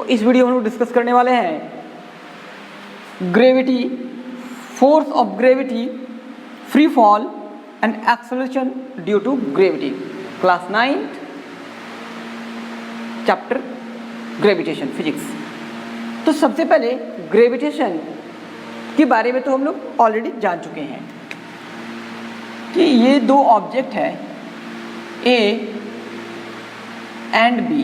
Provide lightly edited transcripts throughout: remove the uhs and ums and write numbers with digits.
इस वीडियो में हम लोग डिस्कस करने वाले हैं gravity, force of gravity, free fall and acceleration due to gravity, class 9th chapter gravitation physics. तो सबसे पहले ग्रेविटेशन के बारे में तो हम लोग ऑलरेडी जान चुके हैं कि ये दो ऑब्जेक्ट है ए एंड बी।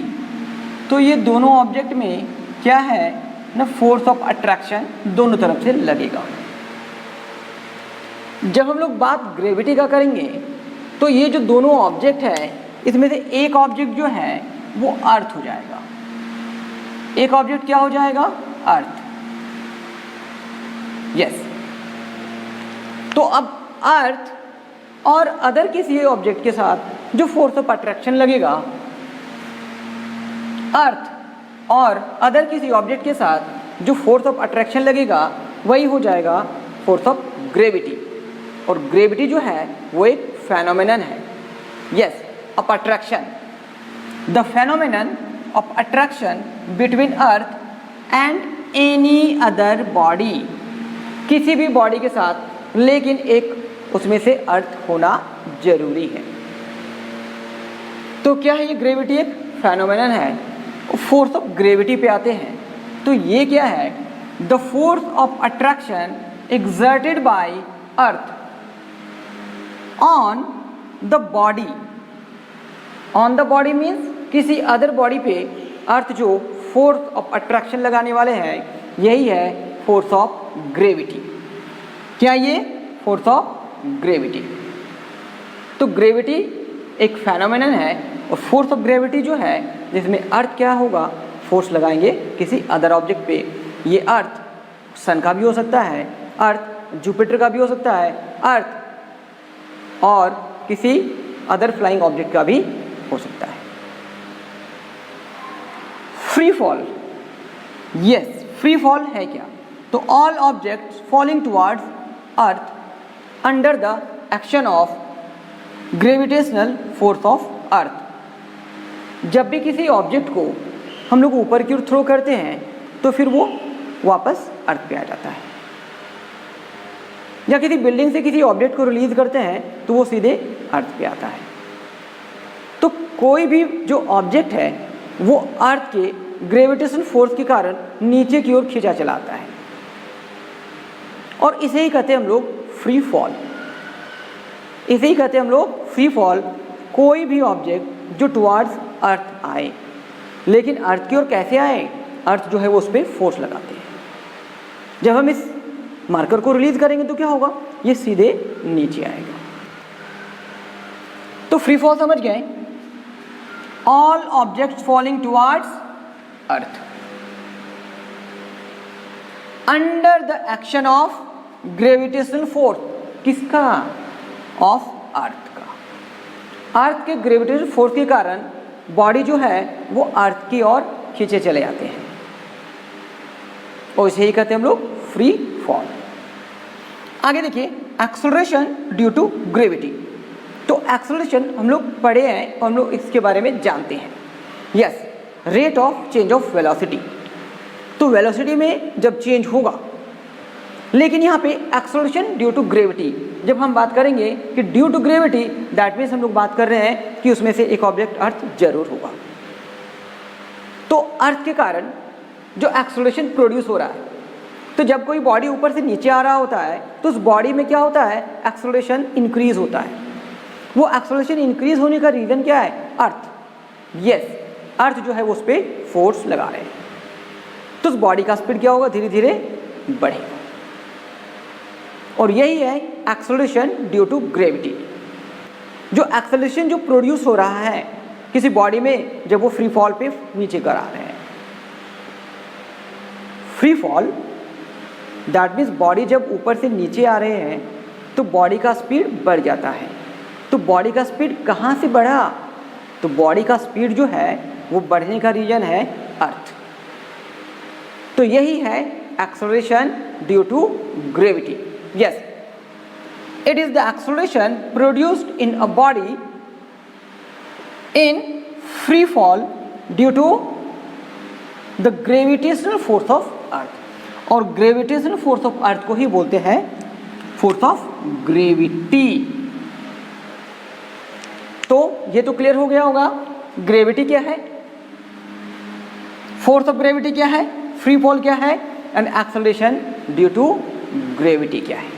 तो ये दोनों ऑब्जेक्ट में क्या है ना, फोर्स ऑफ अट्रैक्शन दोनों तरफ से लगेगा। जब हम लोग बात ग्रेविटी का करेंगे तो ये जो दोनों ऑब्जेक्ट है इसमें से एक ऑब्जेक्ट जो है वो अर्थ हो जाएगा। एक ऑब्जेक्ट क्या हो जाएगा? अर्थ। यस। तो अब अर्थ और अदर किसी ऑब्जेक्ट के साथ जो फोर्स ऑफ अट्रैक्शन लगेगा, अर्थ और अदर किसी ऑब्जेक्ट के साथ जो फोर्स ऑफ अट्रैक्शन लगेगा वही हो जाएगा फोर्स ऑफ ग्रेविटी। और ग्रेविटी जो है वो एक फेनोमेनन है। Yes, of attraction, the phenomenon of attraction between earth and any other body, किसी भी बॉडी के साथ, लेकिन एक उसमें से अर्थ होना जरूरी है। तो क्या है ये? ग्रेविटी एक फेनोमेनन है। फोर्स ऑफ ग्रेविटी पे आते हैं तो ये क्या है? The force of attraction exerted by earth on the body. On the body means किसी अदर बॉडी पे अर्थ जो फोर्स ऑफ अट्रैक्शन लगाने वाले हैं, यही है फोर्स ऑफ ग्रेविटी। क्या ये? Force of gravity. तो ग्रेविटी एक फेनोमेनन है और फोर्स ऑफ ग्रेविटी जो है जिसमें अर्थ क्या होगा, फोर्स लगाएंगे किसी अदर ऑब्जेक्ट पे। ये अर्थ सन का भी हो सकता है, अर्थ जुपिटर का भी हो सकता है, अर्थ और किसी अदर फ्लाइंग ऑब्जेक्ट का भी हो सकता है। Free fall. Yes, free fall है क्या? तो all objects falling towards earth under the action of gravitational force of earth. जब भी किसी ऑब्जेक्ट को हम लोग ऊपर की ओर थ्रो करते हैं तो फिर वो वापस अर्थ पे आ जाता है, या किसी बिल्डिंग से किसी ऑब्जेक्ट को रिलीज करते हैं तो वो सीधे अर्थ पे आता है। तो कोई भी जो ऑब्जेक्ट है वो अर्थ के ग्रेविटेशन फोर्स के कारण नीचे की ओर खींचा चला आता है, और इसे ही कहते हैं हम लोग फ्री फॉल। इसे ही कहते हैं हम लोग फ्री फॉल। कोई भी ऑब्जेक्ट जो टुवर्ड्स अर्थ आए, लेकिन अर्थ की ओर कैसे आए? अर्थ जो है वो उस पर फोर्स लगाते हैं। जब हम इस मार्कर को रिलीज करेंगे तो क्या होगा? ये सीधे नीचे आएगा। तो फ्री फॉल समझ गए? All objects falling towards earth under the action of gravitational force. किसका? ऑफ अर्थ का। अर्थ के ग्रेविटेशनल फोर्स के कारण बॉडी जो है वो अर्थ की ओर खींचे चले जाते हैं, और इसे ही कहते हैं हम लोग फ्री फॉल। आगे देखिए, एक्सेलरेशन ड्यू टू ग्रेविटी। तो एक्सेलरेशन हम लोग पढ़े हैं और हम लोग इसके बारे में जानते हैं। Yes, rate of change of velocity. तो वेलोसिटी में जब चेंज होगा, लेकिन यहाँ पे एक्सेलरेशन ड्यू टू ग्रेविटी जब हम बात करेंगे कि due to gravity, that means हम लोग बात कर रहे हैं कि उसमें से एक ऑब्जेक्ट अर्थ जरूर होगा। तो अर्थ के कारण जो एक्सेलरेशन प्रोड्यूस हो रहा है, तो जब कोई बॉडी ऊपर से नीचे आ रहा होता है तो उस बॉडी में क्या होता है? एक्सेलरेशन इंक्रीज होता है। वो एक्सेलरेशन इंक्रीज होने का रीज़न क्या है? अर्थ। यस, अर्थ जो है वो उस पर फोर्स लगा रहे हैं, तो उस बॉडी का स्पीड क्या होगा? धीरे धीरे बढ़ेगा। और यही है एक्सेलरेशन ड्यू टू ग्रेविटी। जो एक्सेलरेशन जो प्रोड्यूस हो रहा है किसी बॉडी में जब वो फ्री फॉल पे नीचे कर आ रहे हैं। Free fall that means body जब ऊपर से नीचे आ रहे हैं तो बॉडी का स्पीड बढ़ जाता है। तो बॉडी का स्पीड कहाँ से बढ़ा? तो बॉडी का स्पीड जो है वो बढ़ने का रीजन है अर्थ। तो यही है acceleration due to gravity. Yes, it is the acceleration produced in a body in free fall due to the gravitational force of earth. और ग्रेविटेशनल फोर्स ऑफ अर्थ को ही बोलते हैं फोर्स ऑफ ग्रेविटी। तो ये तो क्लियर हो गया होगा, ग्रेविटी क्या है, फोर्स ऑफ ग्रेविटी क्या है, फ्री फॉल क्या है, and acceleration due to gravity क्या है।